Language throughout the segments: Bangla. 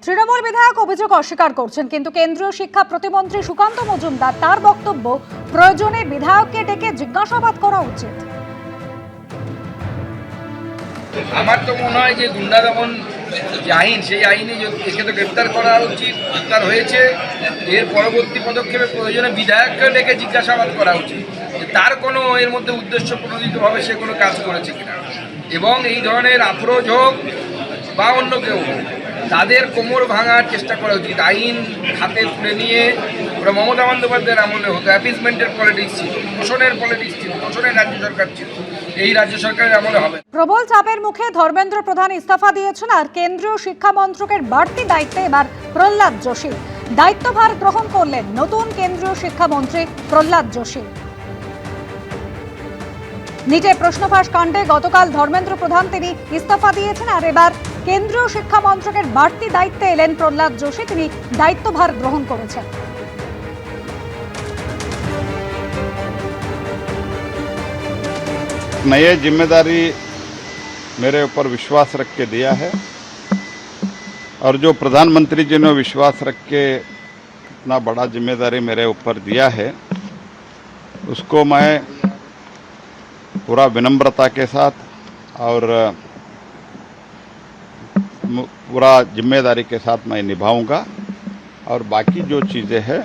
তৃণমূল বিধায়ক অভিযোগ অস্বীকার করছেন, কিন্তু কেন্দ্রীয় শিক্ষা প্রতিমন্ত্রী সুকান্ত মজুমদার তার বক্তব্য, প্রয়োজনে বিধায়ককে ডেকে জিজ্ঞাসাবাদ করা উচিত। আমার তো মনে হয় যে গুন্ডা দমন যে আইন, সেই আইনে একে তো গ্রেপ্তার করা উচিত, গ্রেপ্তার হয়েছে। এর পরবর্তী পদক্ষেপে প্রয়োজনে বিধায়ককে ডেকে জিজ্ঞাসাবাদ করা উচিত যে তার কোনো এর মধ্যে উদ্দেশ্য প্রণোদিতভাবে সে কোনো কাজ করেছে কিনা, এবং এই ধরনের আফরোজ হোক বা অন্য কেউ হোক, তাদের কোমর ভাঙার চেষ্টা করা উচিত। আইন হাতে তুলে নিয়ে ওরা মমতা বন্দ্যোপাধ্যায়ের আমলে হতো অ্যাপিসমেন্টের পলিটিক্স ছিল, তোষণের পলিটিক্স ছিল, তোষণের রাজ্য সরকার ছিল, এই রাজ্য সরকারের আমলে হবে। প্রবল চাপের মুখে ধর্মেন্দ্র প্রধান ইস্তফা দিয়েছেন, আর কেন্দ্রীয় শিক্ষা মন্ত্রকের বাড়তি দায়িত্বে এবার প্রহ্লাদ যোশী দায়িত্বভার গ্রহণ করলেন। নতুন কেন্দ্রীয় শিক্ষামন্ত্রী প্রহ্লাদ যোশী নিজে প্রশ্নফাঁস কাণ্ডে গতকাল ধর্মেন্দ্র প্রধান তিনি ইস্তফা দিয়েছেন, আর এবার কেন্দ্রীয় শিক্ষা মন্ত্রকের বাড়তি দায়িত্বে এলেন প্রহ্লাদ যোশী, তিনি দায়িত্বভার গ্রহণ করেছেন। नई जिम्मेदारी मेरे ऊपर विश्वास रख के दिया है, और जो प्रधानमंत्री जी ने विश्वास रख के इतना बड़ा जिम्मेदारी मेरे ऊपर दिया है, उसको मैं पूरा विनम्रता के साथ और पूरा जिम्मेदारी के साथ मैं निभाऊंगा। और बाकी जो चीज़ें हैं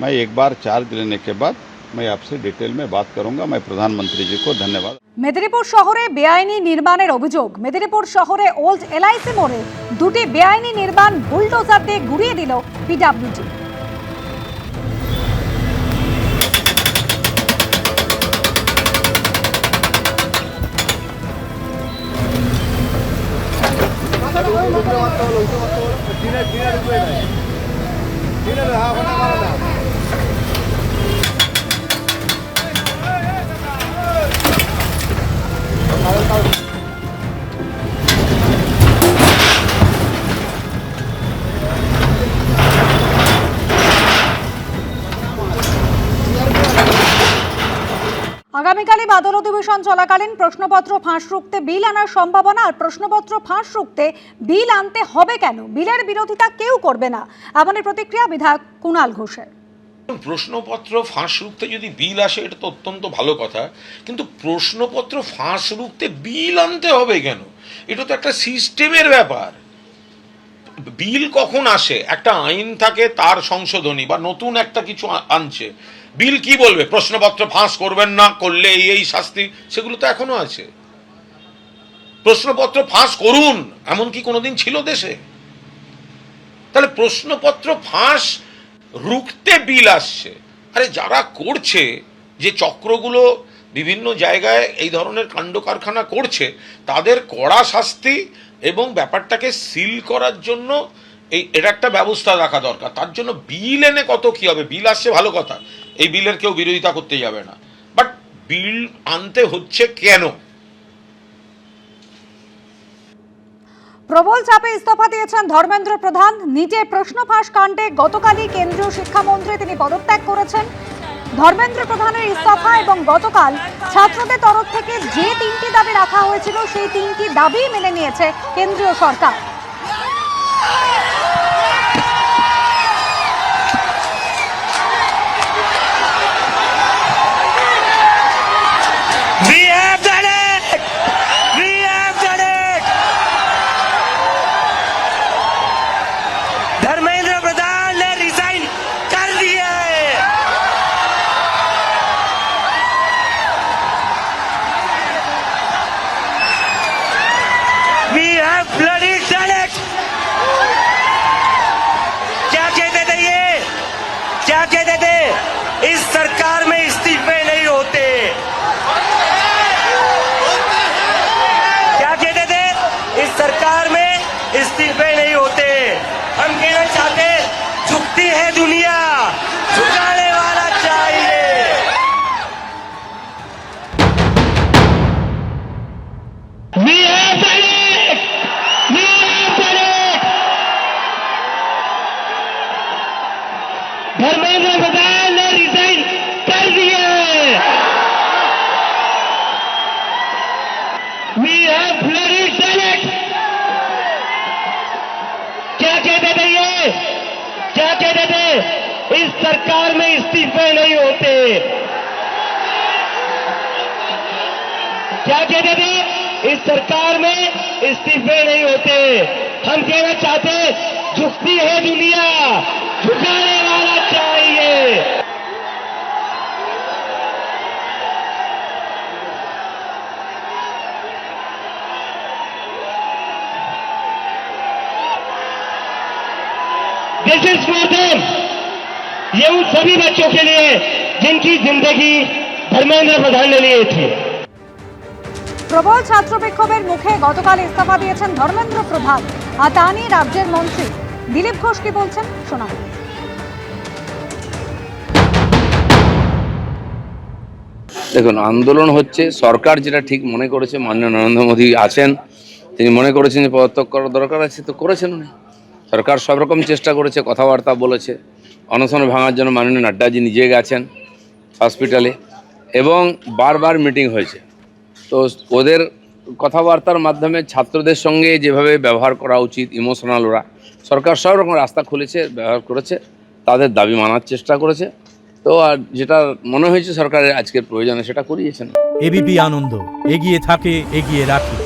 मैं एक बार चार्ज लेने के बाद मैं आपसे डिटेल में बात करूंगा। मैं प्रधानमंत्री जी को धन्यवाद। মেদিনীপুর শহরে বেআইনি নির্মাণের অভিযোগ। মেদিনীপুর শহরে ওল্ড এলআইসি মোড়ে দুটি বেআইনি নির্মাণ বুলডোজার দিয়ে গুড়িয়ে দিল পিডব্লিউডি। আগামীকালই বাদল অধিবেশন চলাকালীন প্রশ্নপত্র ফাঁস রুখতে বিল আনার সম্ভাবনা। আর প্রশ্নপত্র ফাঁস রুখতে বিল আনতে হবে কেন? বিলের বিরোধিতা কেউ করবে না, এমনই প্রতিক্রিয়া বিধায়ক কুণাল ঘোষের। প্রশ্নপত্র ফাঁস রুখতে যদি বিল আসে এটা তো অত্যন্ত ভালো কথা, কিন্তু প্রশ্নপত্র ফাঁস রুখতে বিল আনতে হবে কেন? এটা তো একটা সিস্টেমের ব্যাপার। বিল কখন আসে? একটা আইন থাকে, তার সংশোধনী বা নতুন একটা কিছু আনছে, বিল কি বলবে? প্রশ্নপত্র ফাঁস করবেন না, করলে এই শাস্তি, সেগুলো তো এখনো আছে। প্রশ্নপত্র ফাঁস করুন এমন কি কোনোদিন ছিল দেশে? তাহলে প্রশ্নপত্র ফাঁস রুখতে বিল আসছে। আরে যারা করছে, যে চক্রগুলো বিভিন্ন জায়গায় এই ধরনের কাণ্ড কারখানা করছে, তাদের কড়া শাস্তি এবং ব্যাপারটাকে সিল করার জন্য এটা একটা ব্যবস্থা রাখা দরকার। তার জন্য বিল এনে কত কি হবে? বিল আসছে ভালো কথা, এই বিলের কেউ বিরোধিতা করতে যাবে না, বাট বিল আনতে হচ্ছে কেন? প্রবল চাপে ইস্তফা দিয়েছেন ধর্মেন্দ্র প্রধান। নিজে প্রশ্নফাঁস কাণ্ডে গতকালই কেন্দ্রীয় শিক্ষামন্ত্রী তিনি পদত্যাগ করেছেন। ধর্মেন্দ্র প্রধানের ইস্তফা এবং গতকাল ছাত্রদের তরফ থেকে যে তিনটি দাবি রাখা হয়েছিল, সেই তিনটি দাবি মেনে নিয়েছে কেন্দ্রীয় সরকার। क्या कहते थे? इस सरकार में इस्तीफे नहीं होते। क्या कहते थे? इस सरकार में इस्तीफे नहीं होते। हम कहना चाहते, झुकती है दुनिया, झुकाने वाला चाहिए। धर्मेंद्र प्रधान ने रिजाइन कर दिया है। We have bloody Senate. क्या कहते इस सरकार में इस्तीफे नहीं होते। क्या कहते थे? इस सरकार में इस्तीफे नहीं होते। हम कहना चाहते झुकती है दुनिया, झुकाने वाला चाहिए। This is for them. ये उन सभी बच्चों के लिए जिनकी जिंदगी धर्मेंद्र प्रधान ने ली थी। প্রবল ছাত্র বিক্ষোভের মুখে গতকাল ইস্তফা দিয়েছেন ধর্মেন্দ্র প্রধান, আর তা নিয়ে রাজ্যের মন্ত্রী দিলীপ ঘোষ কি বলছেন শোনাব। দেখুন, আন্দোলন হচ্ছে, সরকার যেটা ঠিক মনে করেছে, মাননীয় নরেন্দ্র মোদী আছেন, তিনি মনে করেছেন যে পদত্যাগ করার দরকার আছে, তো করেছেন উনি। সরকার সব রকম চেষ্টা করেছে, কথাবার্তা বলেছে, অনশন ভাঙার জন্য মাননীয় নাড্ডাজি নিজে গেছেন হসপিটালে এবং বারবার মিটিং হয়েছে। তো ওদের কথাবার্তার মাধ্যমে ছাত্রদের সঙ্গে যেভাবে ব্যবহার করা উচিত, ইমোশনাল ওরা, সরকার সব রকম রাস্তা খুলেছে, ব্যবহার করেছে, তাদের দাবি মানার চেষ্টা করেছে। তো আর যেটা মনে হয়েছে সরকারের আজকের প্রয়োজনে সেটা করিয়েছেন। এবিপি আনন্দ, এগিয়ে থাকে, এগিয়ে রাখে।